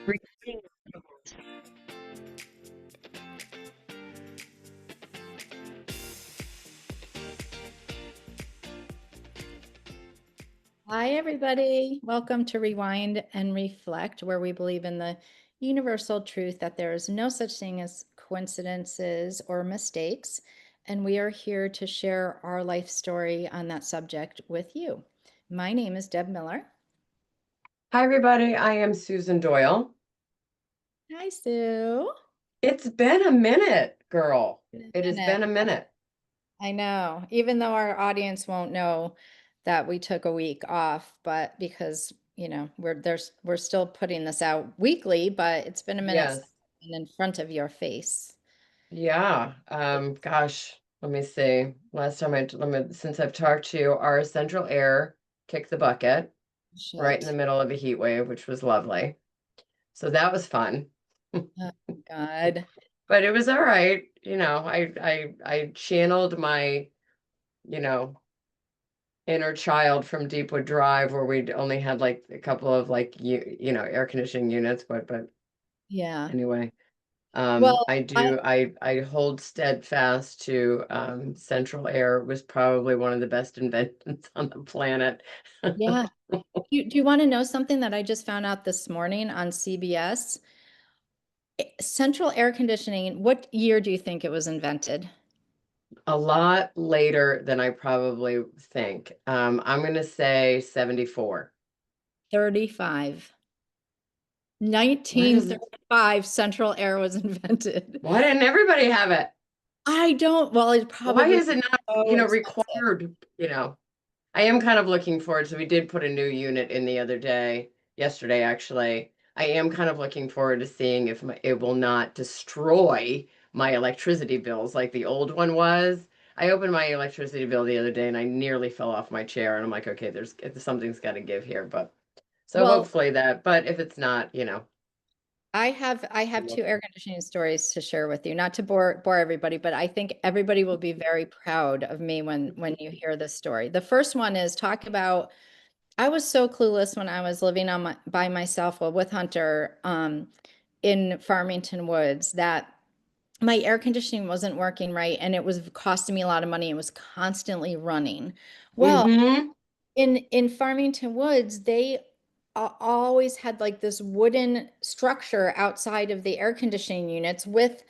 Recording. Hi, everybody. Welcome to Rewind and Reflect, where we believe in the universal truth that there is no such thing as coincidences or mistakes. And we are here to share our life story on that subject with you. My name is Deb Miller. Hi, everybody. I am Susan Doyle. Hi, Sue. It's been a minute, girl. It has Minute. been a minute. I know, even though our audience won't know that we took a week off, but because, we're still putting this out weekly, but it's been a minute since Yes. I've been in front of your face. Yeah. Gosh, let me see. Last time since I've talked to you, our central air kicked the bucket right in the Shit. middle of a heat wave, which was lovely. So that was fun. Oh, God. But it was all right. I channeled my, you know, inner child from Deepwood Drive where we'd only had like a couple of like air conditioning units, but Yeah. anyway, Well, I hold steadfast to central air was probably one of the best inventions on the planet. yeah. Do you want to know something that I just found out this morning on CBS? Central air conditioning, what year do you think it was invented? A lot later than I probably think. I'm gonna say 74. 35. Why doesn't 1935, central air was invented. why didn't everybody have it? I don't, well, it's Why probably is it not, so expensive. required, I am kind of looking forward. So we did put a new unit in the other day, yesterday actually. I am kind of looking forward to seeing if it will not destroy my electricity bills like the old one was. I opened my electricity bill the other day and I nearly fell off my chair and I'm like, okay, there's something's got to give here, but so Well, hopefully that. But if it's not, I have two air conditioning stories to share with you. Not to bore everybody, but I think everybody will be very proud of me when you hear this story. The first one is talk about I was so clueless when I was living by myself, well, with Hunter, in Farmington Woods, that my air conditioning wasn't working right and it was costing me a lot of money. It was constantly running. Well, mm-hmm. in Farmington Woods, they always had like this wooden structure outside of the air conditioning units with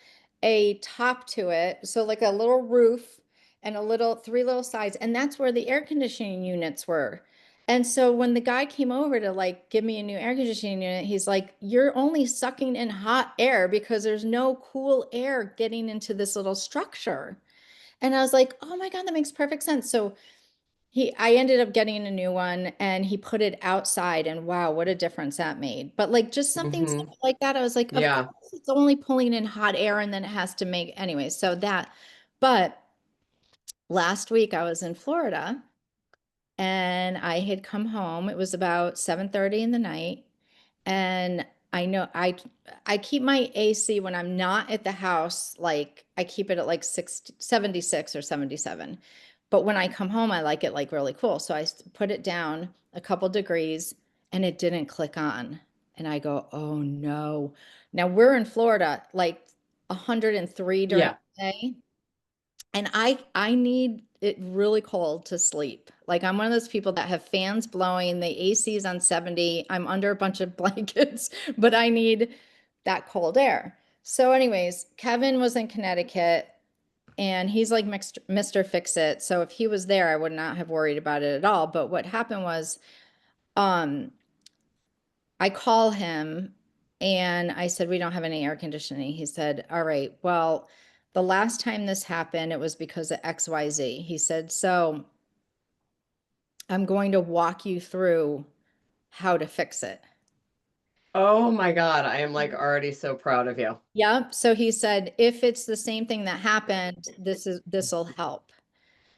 a top to it. So like a little roof and three little sides. And that's where the air conditioning units were. And so when the guy came over to like give me a new air conditioning unit, he's like, "You're only sucking in hot air because there's no cool air getting into this little structure." And I was like, "Oh my God, that makes perfect sense." So I ended up getting a new one and he put it outside and wow, what a difference that made. But like just something Mm-hmm. simple like that, I was like, of Yeah. course it's only pulling in hot air and then it has to make anyway. So that, but last week I was in Florida and I had come home. It was about 7:30 in the night. And I know I keep my AC when I'm not at the house, like I keep it at like 76 or 77. But when I come home, I like it like really cool. So I put it down a couple degrees and it didn't click on. And I go, "Oh no." Now we're in Florida, like 103 during Yeah. the day. And I need it really cold to sleep. Like I'm one of those people that have fans blowing, the AC is on 70. I'm under a bunch of blankets, but I need that cold air. So anyways, Kevin was in Connecticut and he's like Mr. Fix It. So if he was there, I would not have worried about it at all. But what happened was um I call him and I said, "We don't have any air conditioning." He said, "All right, well, the last time this happened, it was because of XYZ." He said, "So I'm going to walk you through how to fix it." Oh my God. I am like already so proud of you. Yep. So he said, "If it's the same thing that happened, this'll help."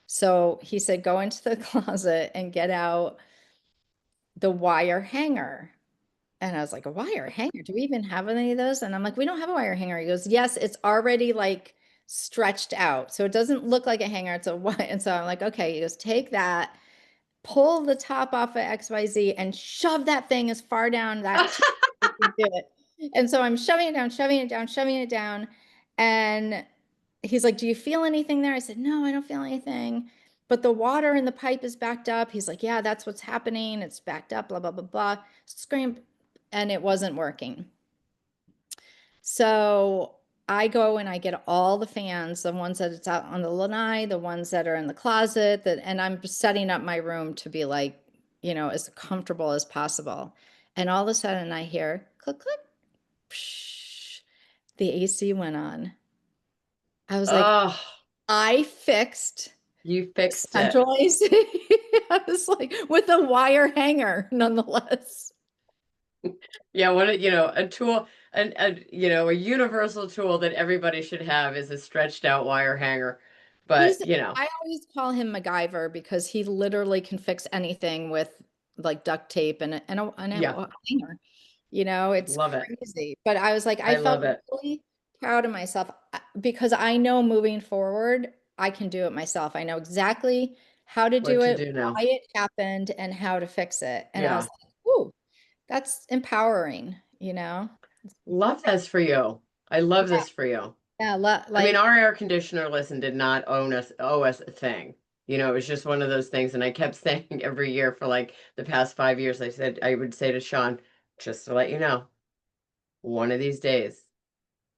So he said, "Go into the closet and get out the wire hanger." And I was like, "A wire hanger? Do we even have any of those?" And I'm like, "We don't have a wire hanger." He goes, "Yes, it's already like stretched out. So it doesn't look like a hanger. It's a what?" And so I'm like, "Okay." He goes, "Take that, pull the top off of XYZ and shove that thing as far down that tube as you can do it." And so I'm shoving it down, shoving it down, shoving it down. And he's like, "Do you feel anything there?" I said, "No, I don't feel anything. But the water in the pipe is backed up." He's like, "Yeah, that's what's happening. It's backed up, blah, blah, blah, blah." Scream. And it wasn't working. So I go and I get all the fans, the ones that it's out on the lanai, the ones that are in the closet, and I'm setting up my room to be like, as comfortable as possible. And all of a sudden I hear click, click, psh, the AC went on. I was like, Oh, I fixed you fixed it. central AC. I was like, with a wire hanger, nonetheless. Yeah, a tool, a universal tool that everybody should have is a stretched out wire hanger. He's, But, I always call him MacGyver because he literally can fix anything with like duct tape yeah, a hanger. It's love it. crazy. But I was like, I I felt love it. really proud of myself because I know moving forward, I can do it myself. I know exactly how to What do to it, do now. why it happened, and how to fix it. And I was Yeah. like, ooh, that's empowering. Love this for you. I love Yeah, this for you. yeah, I mean, like, our air conditioner, listen, did not owe us a thing. It was just one of those things. And I kept saying every year for like the past 5 years, I would say to Sean, just to let you know, one of these days,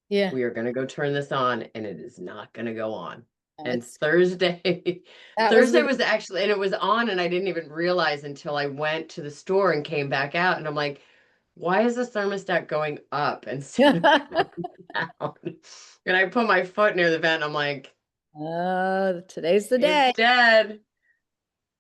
yeah, we are going to go turn this on and it is not going to go on. no, And Thursday, that was Thursday the, was actually, and it was on, and I didn't even realize until I went to the store and came back out. And I'm like, why is the thermostat going up instead of going down? And I put my foot near the vent. I'm like, today's the it's day. dead.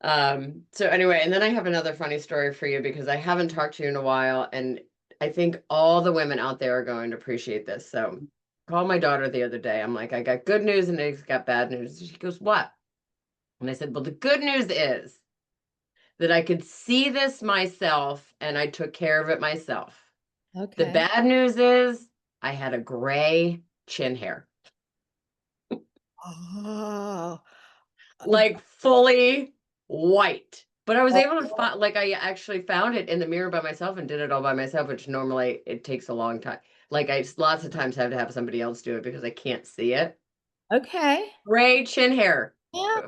So anyway, and then I have another funny story for you because I haven't talked to you in a while, and I think all the women out there are going to appreciate this. So called my daughter the other day. I'm like, I got good news and I got bad news. She goes, what? And I said, well, the good news is that I could see this myself and I took care of it myself. The Okay. bad news is I had a gray chin hair, Oh, like fully white. But I was able to oh, find, like, I actually found it in the mirror by myself and did it all by myself, which normally it takes a long time. Like, I lots of times have to have somebody else do it because I can't see it. okay. Gray chin hair. Yeah.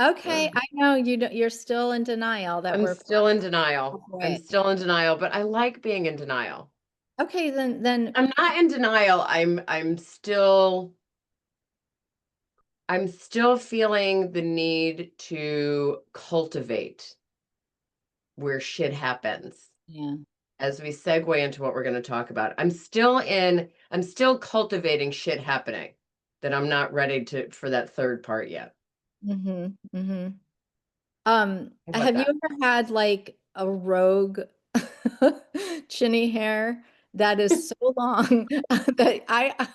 Okay. I know you're still in denial that I'm we're still in denial. I'm away. still in denial, but I like being in denial. Okay, then I'm not in denial. I'm still feeling the need to cultivate where shit happens yeah. as we segue into what we're going to talk about. I'm still cultivating shit happening that I'm not ready to for that third part yet. Mm-hmm. Mm-hmm. How about Have you that? ever had like a rogue chinny hair that is so long that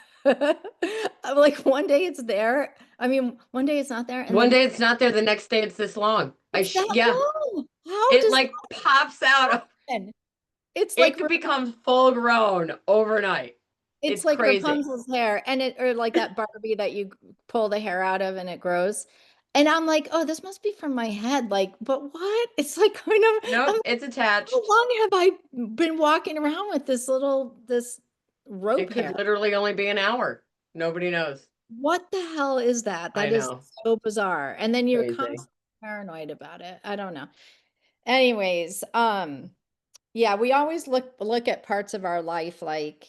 like one day it's there. I mean, one day it's not there, and One then day it's not there, the next day it's this long. it's that Yeah, long. How it does like pops out. that happen? It's It like could become full grown overnight. It's It's like crazy. Rapunzel's hair, and or like that Barbie that you pull the hair out of and it grows. And I'm like, oh, this must be from my head. Like, but what? It's like kind of, I'm Nope, like, it's how attached. long have I been walking around with this It rope could hair? literally only be an hour. Nobody knows. What the hell is that? I That is know. so bizarre. And then you're Crazy. constantly paranoid about it. I don't know. Anyways, yeah, we always look at parts of our life like,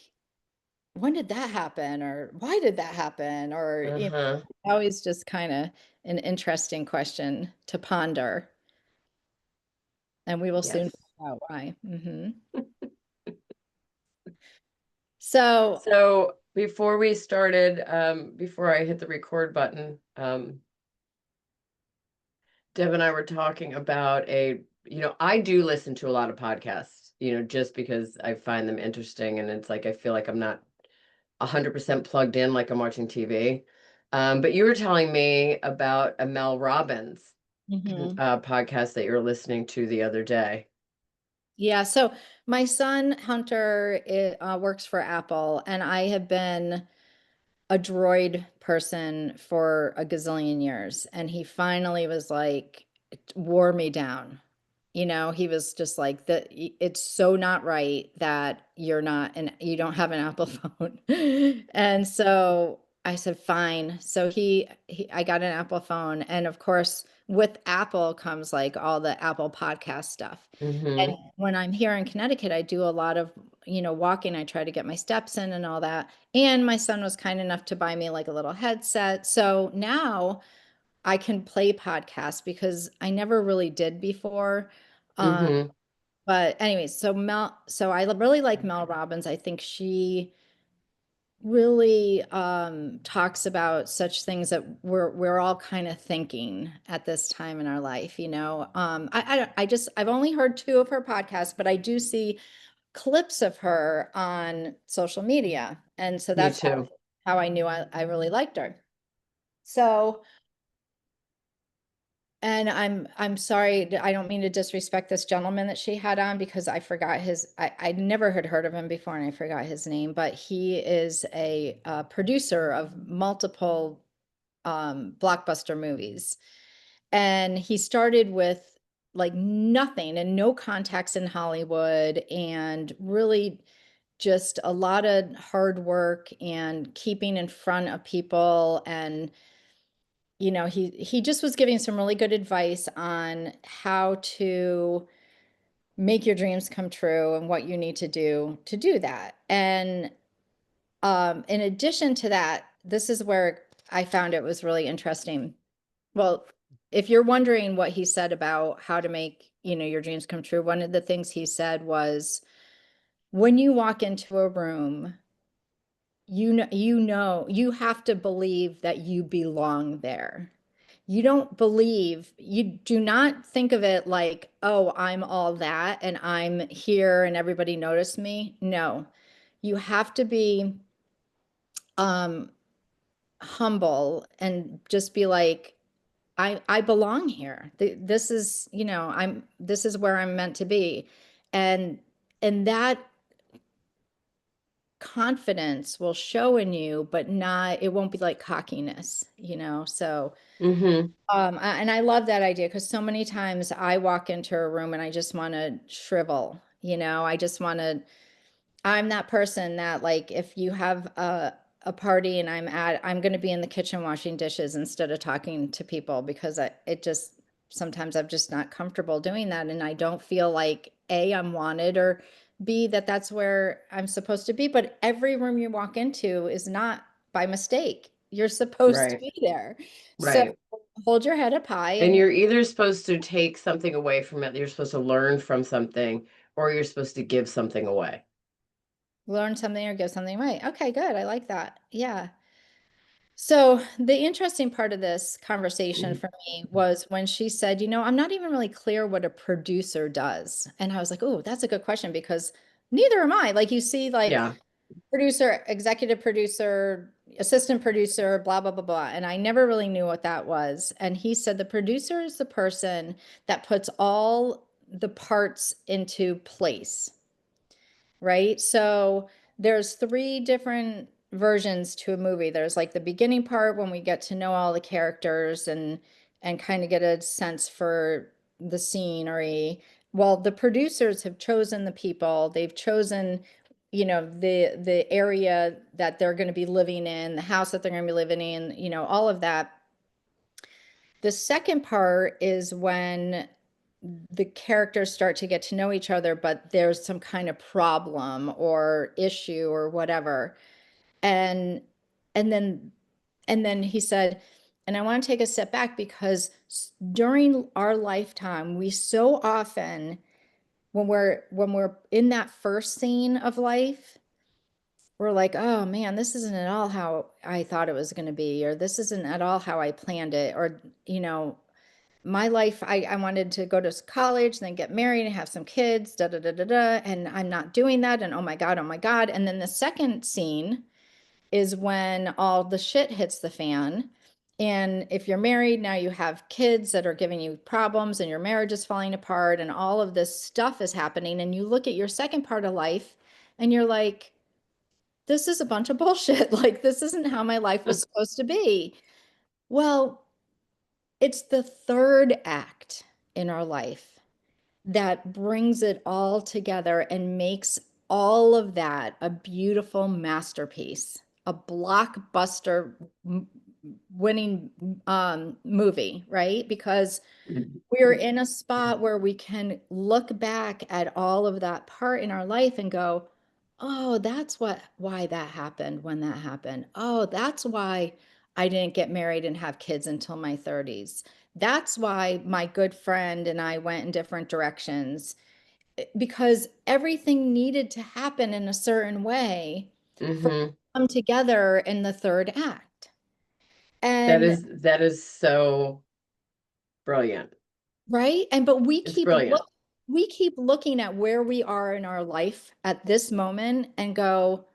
when did that happen? Or why did that happen? Or, Uh-huh. always just kind of an interesting question to ponder. And we will soon Yes. find out why. So, So before we started, before I hit the record button, Deb and I were talking about I do listen to a lot of podcasts, just because I find them interesting and it's like I feel like I'm not 100% plugged in like I'm watching TV. But you were telling me about a Mel Robbins mhm. podcast that you were listening to the other day. Yeah. So my son Hunter works for Apple, and I have been a Droid person for a gazillion years. And he finally was like, wore me down. He was just like that. It's so not right that you don't have an Apple phone. And so I said, fine. So I got an Apple phone. And of course, with Apple comes like all the Apple podcast stuff. And Mm-hmm. when I'm here in Connecticut, I do a lot of, walking. I try to get my steps in and all that. And my son was kind enough to buy me like a little headset. So now I can play podcasts because I never really did before. Um, Mm-hmm. but anyways, so I really like Mel Robbins. I think she really talks about such things that we're all kind of thinking at this time in our life, I've only heard two of her podcasts, but I do see clips of her on social media. And so Me that's too. how I knew I really liked her. So and I'm sorry, I don't mean to disrespect this gentleman that she had on because I forgot I never had heard of him before and I forgot his name, but he is a producer of multiple blockbuster movies. And he started with like nothing and no contacts in Hollywood and really just a lot of hard work and keeping in front of people. And he just was giving some really good advice on how to make your dreams come true and what you need to do that. And in addition to that, this is where I found it was really interesting. Well, if you're wondering what he said about how to make, your dreams come true, one of the things he said was when you walk into a room, you have to believe that you belong there. You do not think of it like, oh, I'm all that and I'm here and everybody noticed me. No, you have to be um, humble and just be like, I belong here. This is, this is where I'm meant to be. And, and that confidence will show in you, but it won't be like cockiness. So, Mm-hmm. and I love that idea because so many times I walk into a room and I just want to shrivel, I just want to, I'm that person that like if you have a party and I'm going to be in the kitchen washing dishes instead of talking to people because it just sometimes I'm just not comfortable doing that and I don't feel like A, I'm wanted or B, that's where I'm supposed to be. But every room you walk into is not by mistake. You're supposed to Right. be there. So Right. hold your head up high And and you're either supposed to take something away from it, you're supposed to learn from something, or you're supposed to give something away. learn something or give something away. Okay, good. I like that. Yeah. So the interesting part of this conversation for me was when she said, I'm not even really clear what a producer does. And I was like, oh, that's a good question because neither am I. Like you see like Yeah. producer, executive producer, assistant producer, blah, blah, blah, blah. And I never really knew what that was. And he said the producer is the person that puts all the parts into place, right? So there's three different versions to a movie. There's like the beginning part when we get to know all the characters and kind of get a sense for the scenery. Well, the producers have chosen the people. They've chosen, the area that they're going to be living in, the house that they're going to be living in, all of that. The second part is when the characters start to get to know each other, but there's some kind of problem or issue or whatever. And and then and then he said, and I want to take a step back because during our lifetime, we so often when we're in that first scene of life, we're like, oh man, this isn't at all how I thought it was going to be, or this isn't at all how I planned it, or my life, I wanted to go to college, then get married and have some kids, da da da da da. And I'm not doing that. And oh my God, oh my God. And then the second scene is when all the shit hits the fan. And if you're married, now you have kids that are giving you problems and your marriage is falling apart and all of this stuff is happening. And you look at your second part of life and you're like, this is a bunch of bullshit. Like, this isn't how my life was supposed to be. Well, it's the third act in our life that brings it all together and makes all of that a beautiful masterpiece, a blockbuster winning movie, right? Because we're in a spot where we can look back at all of that part in our life and go, oh, that's why that happened when that happened. Oh, that's why I didn't get married and have kids until my 30s. That's why my good friend and I went in different directions because everything needed to happen in a certain way for it Hmm. to come together in the third act. That And is so brilliant. right? And but It's brilliant. we keep looking at where we are in our life at this moment and go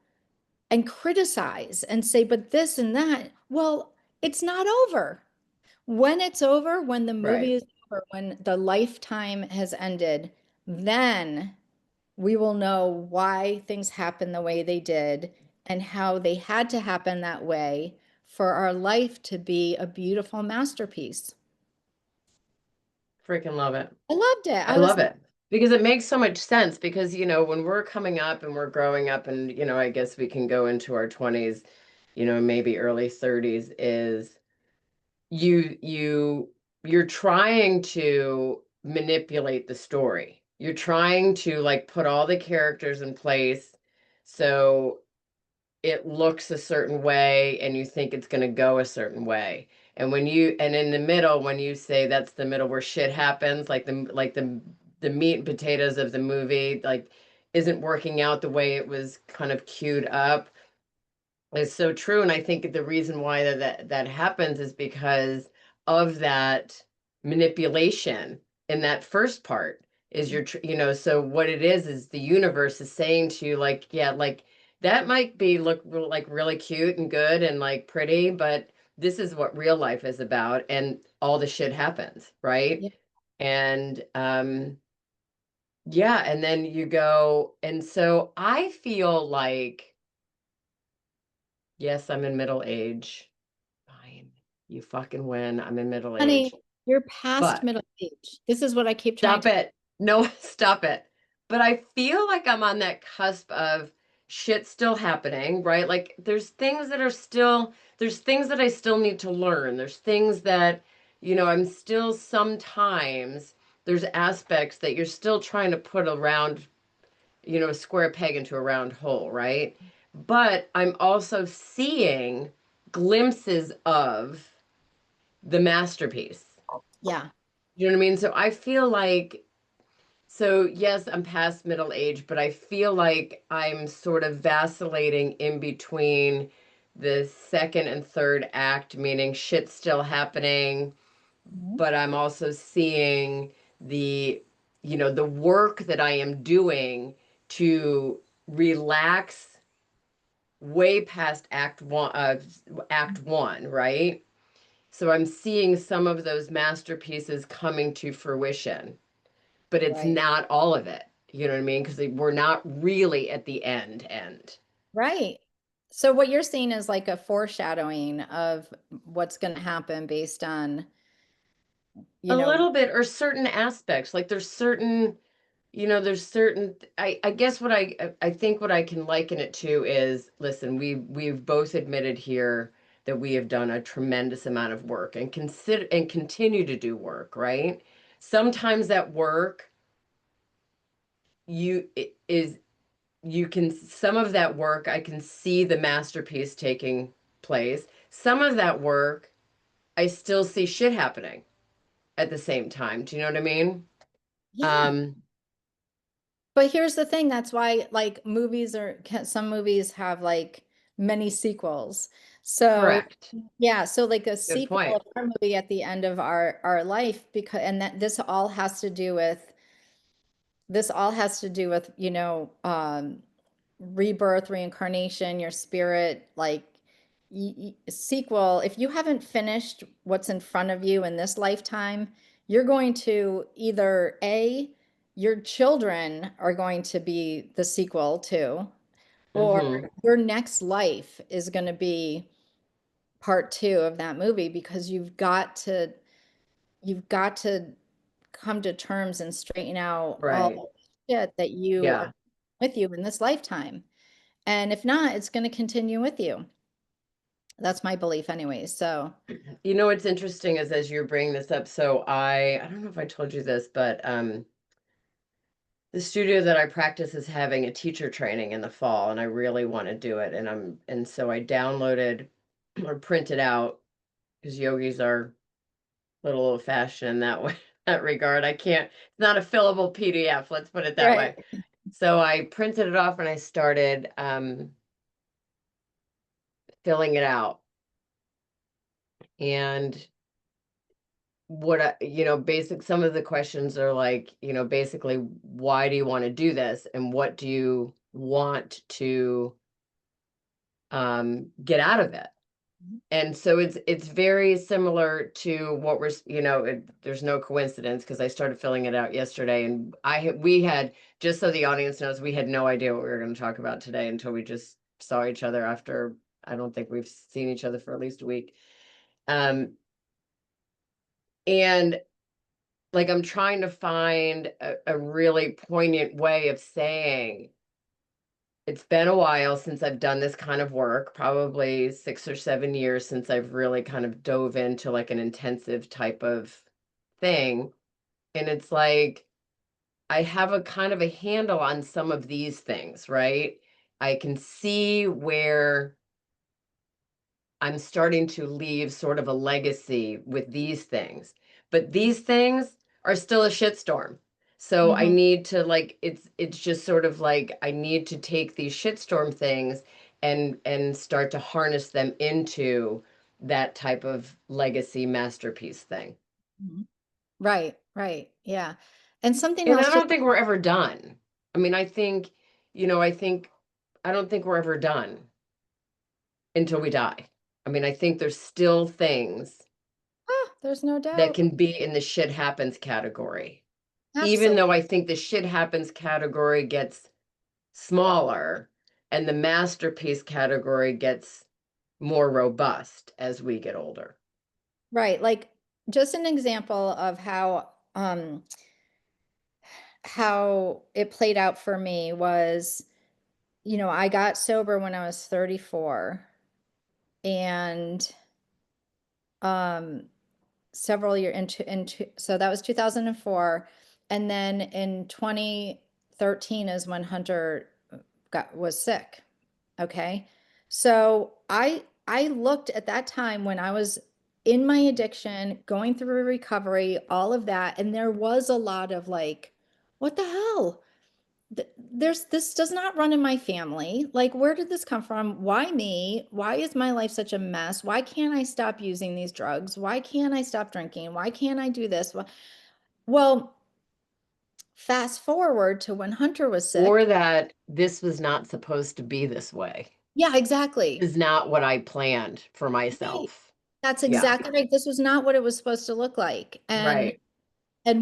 and criticize and say, but this and that. Well, it's not over. When it's over, when the movie Right. is over, when the lifetime has ended, then we will know why things happened the way they did and how they had to happen that way for our life to be a beautiful masterpiece. Freaking love it. I loved it. I I was love it because it makes so much sense because, when we're coming up and we're growing up and, I guess we can go into our 20s, maybe early 30s is you you you're trying to manipulate the story. You're trying to like put all the characters in place so it looks a certain way and you think it's going to go a certain way. And in the middle, when you say that's the middle where shit happens, like the meat and potatoes of the movie like isn't working out the way it was kind of queued up, is so true. And I think the reason why that happens is because of that manipulation in that first part is so what it is the universe is saying to you, like, yeah, like that might be like really cute and good and like pretty, but this is what real life is about and all the shit happens, right? yeah, And yeah, and then you go, and so I feel like, yes, I'm in middle age. Fine. You fucking win. I'm in middle honey, age. you're past But middle age. This is what I keep trying stop to. it. No, stop it. But I feel like I'm on that cusp of shit still happening, right? Like there's things that I still need to learn. There's things that, I'm still sometimes there's aspects that you're still trying to put around, a square peg into a round hole, right? But I'm also seeing glimpses of the masterpiece. Yeah, You know what I mean? So I feel like, so yes, I'm past middle age, but I feel like I'm sort of vacillating in between the second and third act, meaning shit's still happening, mhm, but I'm also seeing the, the work that I am doing to relax way past act one, right? So I'm seeing some of those masterpieces coming to fruition, but it's right. not all of it. You know what I mean? Because we're not really at the end. Right. So what you're seeing is like a foreshadowing of what's going to happen based on, you A know, little bit, or certain aspects. Like there's certain. I guess I think what I can liken it to is, listen, we've both admitted here that we have done a tremendous amount of work and consider and continue to do work, right? Sometimes that work you is you can some of that work I can see the masterpiece taking place. Some of that work I still see shit happening at the same time. Do you know what I mean? yeah. Um, But here's the thing, that's why like some movies have like many sequels. So correct. yeah, so like a Good sequel point. of our movie at the end of our life because and that this all has to do with, rebirth, reincarnation, your spirit, like sequel. If you haven't finished what's in front of you in this lifetime, you're going to either your children are going to be the sequel to, or Mm-hmm. your next life is going to be part two of that movie because you've got to come to terms and straighten out Right. all the shit that you are Yeah. with you in this lifetime. And if not, it's going to continue with you. That's my belief anyway. So, You know what's interesting is as you're bringing this up, so I don't know if I told you this, but the studio that I practice is having a teacher training in the fall, and I really want to do it. And so I downloaded or printed out because yogis are a little old fashioned in that way, that regard. I can't, it's not a fillable PDF, let's put it that right. way. So I printed it off and I started filling it out. And what some of the questions are like, basically, why do you want to do this and what do you want to get out of it? And so it's very similar to what there's no coincidence because I started filling it out yesterday, and we had, just so the audience knows, we had no idea what we were going to talk about today until we just saw each other after, I don't think we've seen each other for at least a week. And like I'm trying to find a really poignant way of saying it's been a while since I've done this kind of work, probably 6 or 7 years since I've really kind of dove into like an intensive type of thing. And it's like I have a kind of a handle on some of these things, right? I can see where I'm starting to leave sort of a legacy with these things. But these things are still a shitstorm. So I Mhm. need to like it's just sort of like I need to take these shitstorm things and start to harness them into that type of legacy masterpiece thing. Mhm. Right, right. Yeah. And something And I else just don't think we're ever done. I mean, I don't think we're ever done until we die. I mean, I think there's still things there's no that doubt. can be in the shit happens category. Even Absolutely. though I think the shit happens category gets smaller and the masterpiece category gets more robust as we get older. Right. Like just an example of how it played out for me was, I got sober when I was 34 and um several year into so that was 2004, and then in 2013 is when Hunter was sick. Okay. So I looked at that time when I was in my addiction, going through recovery, all of that, and there was a lot of like, what the hell? There's this does not run in my family. Like, where did this come from? Why me? Why is my life such a mess? Why can't I stop using these drugs? Why can't I stop drinking? Why can't I do this? Well, fast forward to when Hunter was Or sick. that this was not supposed to be this way. Yeah, exactly. This is not what I planned for Right. myself. That's Yeah, exactly right. This was not what it was supposed to look like. And right.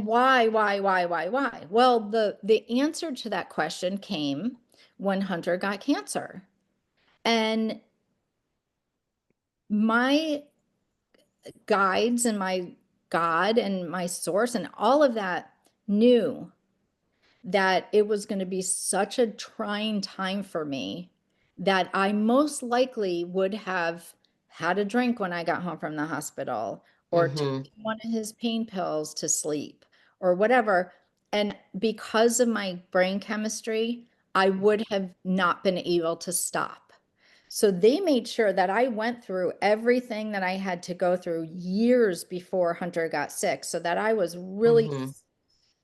why? Well, the answer to that question came when Hunter got cancer. And my guides and my God and my source and all of that knew that it was going to be such a trying time for me that I most likely would have had a drink when I got home from the hospital or Mm-hmm. taken one of his pain pills to sleep or whatever. And because of my brain chemistry, I would have not been able to stop. So they made sure that I went through everything that I had to go through years before Hunter got sick, so that I was Mm-hmm.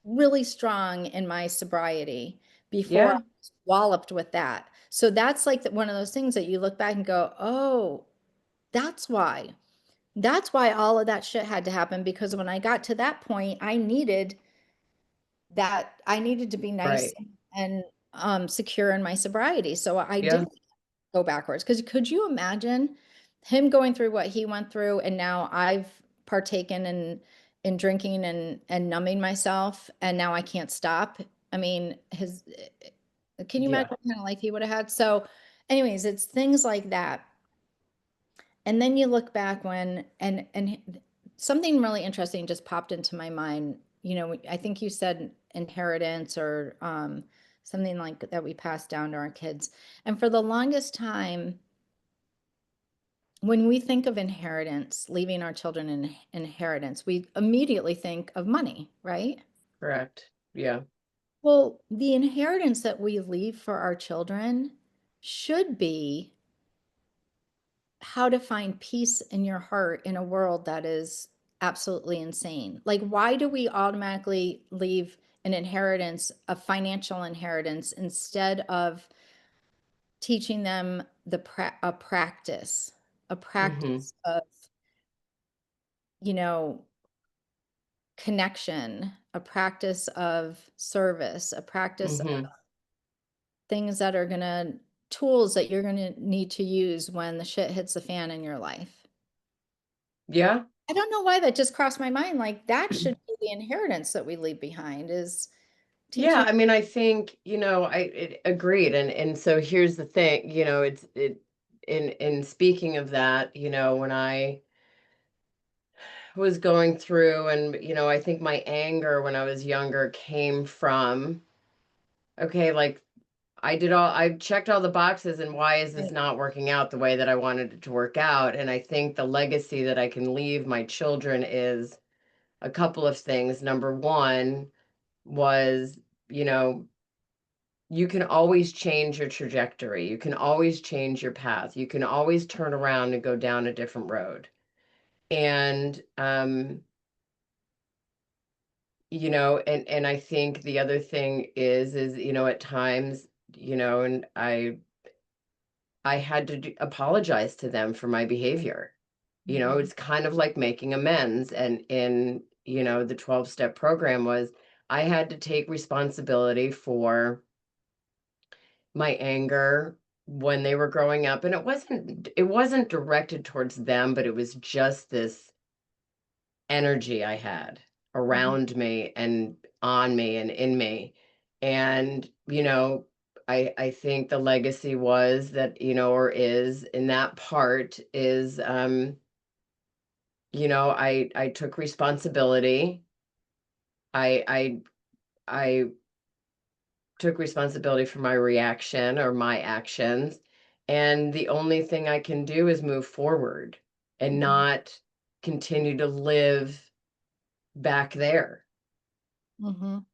really strong in my sobriety before I Yeah, was walloped with that. So that's like one of those things that you look back and go, oh, that's why. That's why all of that shit had to happen, because when I got to that point, I needed to be nice right. and secure in my sobriety. So I Yeah. did go backwards. Because could you imagine him going through what he went through, and now I've partaken in drinking and numbing myself, and now I can't stop. I mean, can you imagine Yeah. what kind of life he would have had? So, anyways, it's things like that. And then you look back when and something really interesting just popped into my mind I think you said inheritance or something like that we pass down to our kids. And for the longest time, when we think of inheritance, leaving our children an inheritance, we immediately think of money, right? Correct. Yeah. Well, the inheritance that we leave for our children should be how to find peace in your heart in a world that is absolutely insane. Like, why do we automatically leave an inheritance, a financial inheritance, instead of teaching them a Mm-hmm. practice of, you know, connection, a practice of service, a practice of Mm-hmm. things that are going to, tools that you're going to need to use when the shit hits the fan in your life. Yeah. I don't know why that just crossed my mind. Like that should be the inheritance that we leave behind is Yeah, teaching. I mean, I think, agreed. And so here's the thing, in speaking of that, when I was going through and, I think my anger when I was younger came from, okay, like I checked all the boxes and why is this Right. not working out the way that I wanted it to work out? And I think the legacy that I can leave my children is a couple of things. Number one was, you know, you can always change your trajectory. You can always change your path. You can always turn around and go down a different road. And and I think the other thing is, at times, and I had to apologize to them for my behavior. Mhm. It's kind of like making amends. And in, the 12-step program was I had to take responsibility for my anger when they were growing up. And it wasn't directed towards them, but it was just this energy I had Mhm. around me and on me and in me. And, I think the legacy was that, or is in that part is I took responsibility. I took responsibility for my reaction or my actions. And the only thing I can do is move forward and Mhm. not continue to live back there. Mhm.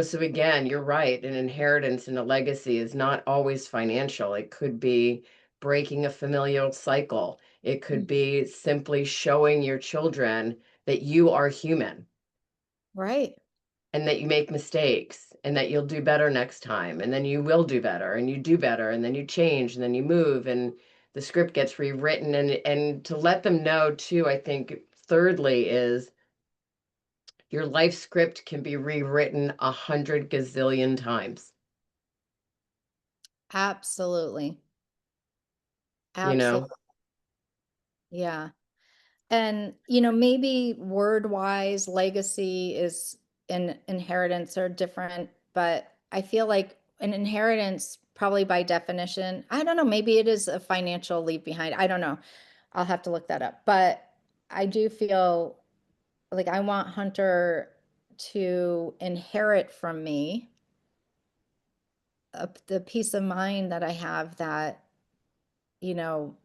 So again, you're right. An inheritance and a legacy is not always financial. It could be breaking a familial cycle. It could Mhm. be simply showing your children that you are human Right. and that you make mistakes and that you'll do better next time. And then you will do better and you do better and then you change and then you move and the script gets rewritten. And to let them know too, I think thirdly is your life script can be rewritten 100 gazillion times. Absolutely. You Absolutely. know? Yeah. And, maybe word wise, legacy is and inheritance are different, but I feel like an inheritance, probably by definition, I don't know, maybe it is a financial leave behind. I don't know. I'll have to look that up. But I do feel like I want Hunter to inherit from me the peace of mind that I have that, you know,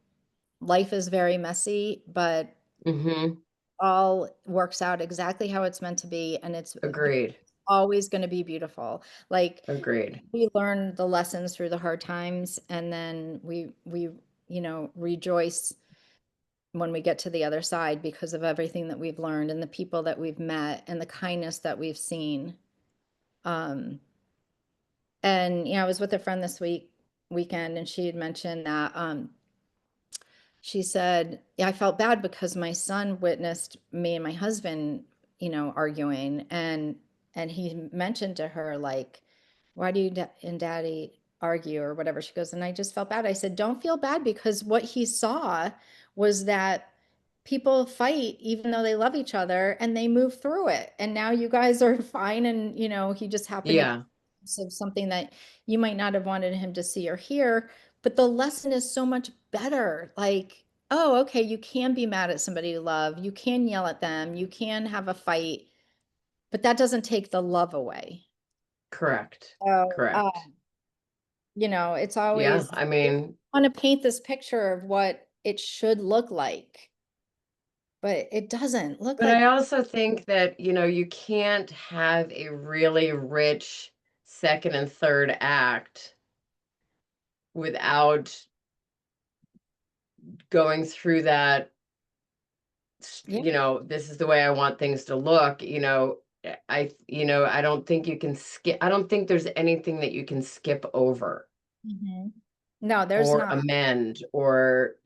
life is very messy, but Mm-hmm. all works out exactly how it's meant to be, and it's Agreed. always going to be beautiful. Like Agreed. we learn the lessons through the hard times, and then we rejoice when we get to the other side because of everything that we've learned and the people that we've met and the kindness that we've seen. Um, and I was with a friend this weekend, and she had mentioned that she said, yeah, I felt bad because my son witnessed me and my husband, arguing, and he mentioned to her like, why do you and daddy argue or whatever? She goes, and I just felt bad. I said, don't feel bad, because what he saw was that people fight even though they love each other and they move through it. And now you guys are fine. And, he just happened to Yeah. of something that you might not have wanted him to see or hear, but the lesson is so much better. Like, oh, okay, you can be mad at somebody you love, you can yell at them, you can have a fight, but that doesn't take the love away. Correct. So, Correct. it's Yeah. always, I you mean, want to paint this picture of what it should look like, but it doesn't look but like. I also think that, you can't have a really rich second and third act without going through that, Yeah. this is the way I want things to look, I don't think you can skip, I don't think there's anything that you can skip over Mhm. No, there's or not. amend or,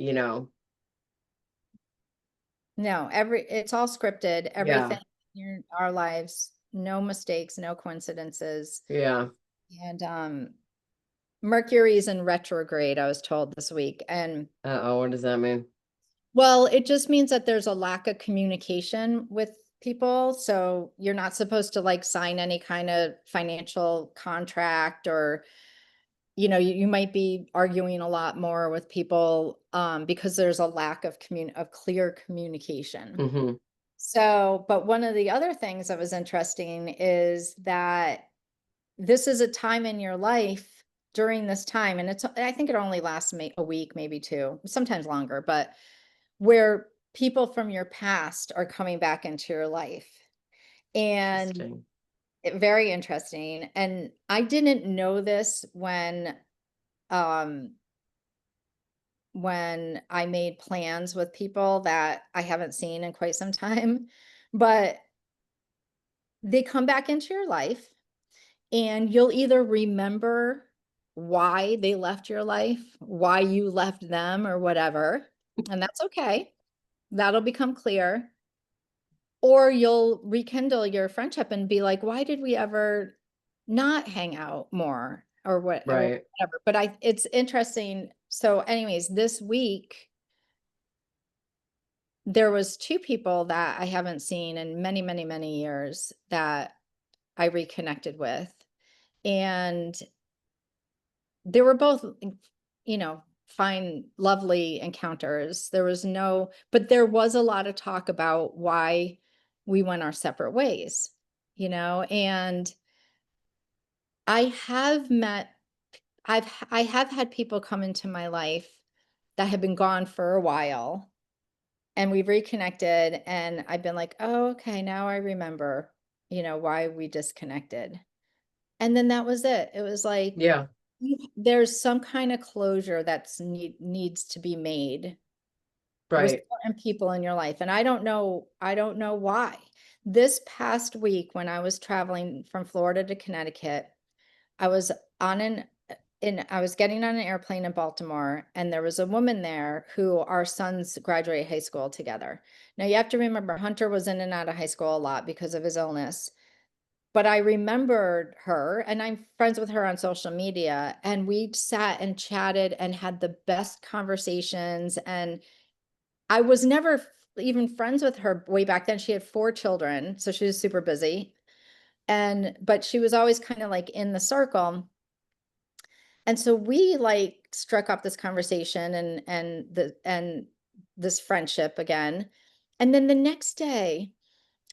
No, it's all scripted, yeah, everything in our lives, no mistakes, no coincidences. yeah. And Mercury's in retrograde, I was told this week. And Uh-oh, what does that mean? well, it just means that there's a lack of communication with people. So you're not supposed to like sign any kind of financial contract, or you might be arguing a lot more with people because there's a lack of clear communication. Mm-hmm. So, but one of the other things that was interesting is that this is a time in your life during this time, and I think it only lasts a week, maybe two, sometimes longer, but where people from your past are coming back into your life. And Interesting. very interesting. And I didn't know this um when I made plans with people that I haven't seen in quite some time, but they come back into your life, and you'll either remember why they left your life, why you left them, or whatever, and that's okay. That'll become clear. Or you'll rekindle your friendship and be like, why did we ever not hang out more, or Right. whatever. But it's interesting. So anyways, this week there was two people that I haven't seen in many, many, many years that I reconnected with. And they were both, fine, lovely encounters. But there was a lot of talk about why we went our separate ways, and I have met, I have had people come into my life that have been gone for a while, and we've reconnected, and I've been like, oh, okay, now I remember, why we disconnected. And then that was it. It was like, Yeah. there's some kind of closure needs to be made with Right. certain people in your life. And I don't know why. This past week, when I was traveling from Florida to Connecticut, I was on I was getting on an airplane in Baltimore, and there was a woman there who our sons graduated high school together. Now you have to remember, Hunter was in and out of high school a lot because of his illness. But I remembered her, and I'm friends with her on social media, and we sat and chatted and had the best conversations. And I was never even friends with her way back then. She had 4 children, so she was super busy. But she was always kind of like in the circle. And so we like struck up this conversation and this friendship again. And then the next day,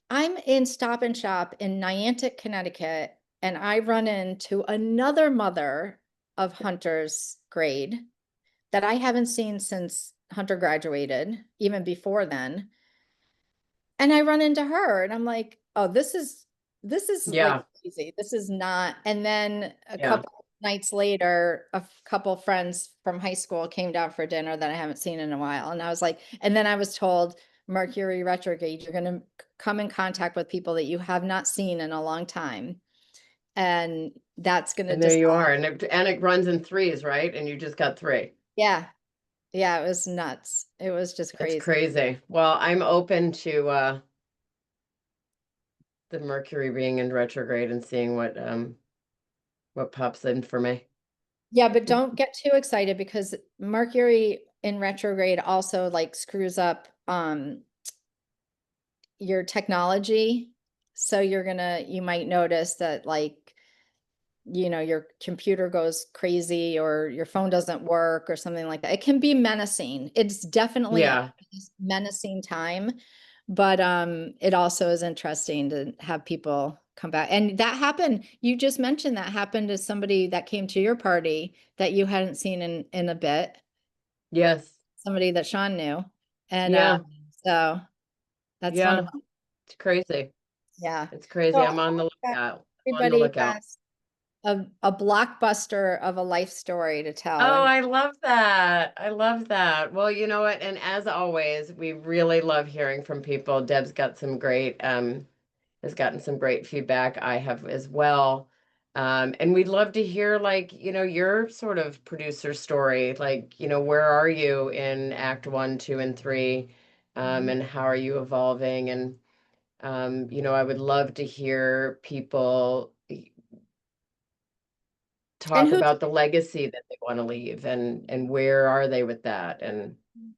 I'm in Stop and Shop in Niantic, Connecticut, and I run into another mother of Hunter's grade that I haven't seen since Hunter graduated, even before then. And I run into her, and I'm like, oh, this is like Yeah. crazy. This is not. And then a Yeah. couple nights later, couple friends from high school came down for dinner that I haven't seen in a while. And I was like, and then I was told, Mercury retrograde, you're going to come in contact with people that you have not seen in a long time. And that's going to And there decide. you are. And it runs in threes, right? And you just got three. Yeah. Yeah. It was nuts. It was just That's crazy. crazy. Well, I'm open to the Mercury being in retrograde and seeing what pops in for me. Yeah, but don't get too excited, because Mercury in retrograde also like screws up your technology. So you might notice that, like, your computer goes crazy, or your phone doesn't work, or something like that. It can be menacing. It's definitely a Yeah. menacing time. But it also is interesting to have people come back. And that happened, you just mentioned that happened to somebody that came to your party that you hadn't seen in a bit, Yes. somebody that Sean knew. And Yeah. so that's Yeah. wonderful. It's crazy. Yeah. It's So crazy. I I'm on the hope that lookout. I'm on the everybody lookout. has a blockbuster of a life story to tell. Oh, And I love that. I love that. Well, you know what? And as always, we really love hearing from people. Deb's got some great, has gotten some great feedback. I have as well. And we'd love to hear like, your sort of producer story. Like, where are you in act one, two, and three? Mhm. And how are you evolving? And, I would love to hear people and talk who about the legacy that they want to leave and where are they with that. And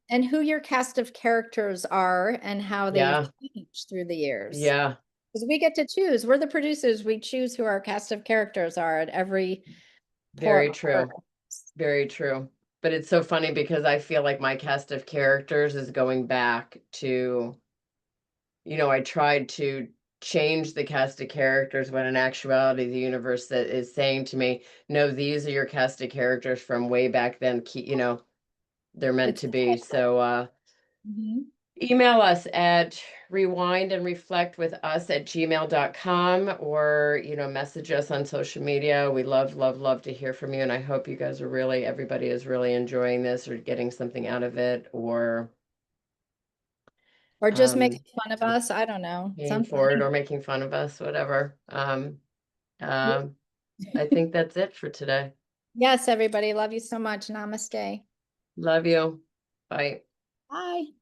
and who your cast of characters are and how they've yeah, changed through the years. yeah, Because we get to choose. We're the producers. We choose who our cast of characters are at every very part. true. Very true. But it's so funny because I feel like my cast of characters is going back to, I tried to change the cast of characters when in actuality the universe that is saying to me, no, these are your cast of characters from way back then. They're meant It's to be. So Mhm. email us at rewindandreflectwithus@gmail.com or, message us on social media. We love, love, love to hear from you. And I hope you guys everybody is really enjoying this or getting something out of it or Or just making um, fun of us. I don't know. paying Something. for it or making fun of us, whatever. Um, I think that's it for today. Yes, everybody. Love you so much. Namaste. Love you. Bye. Bye.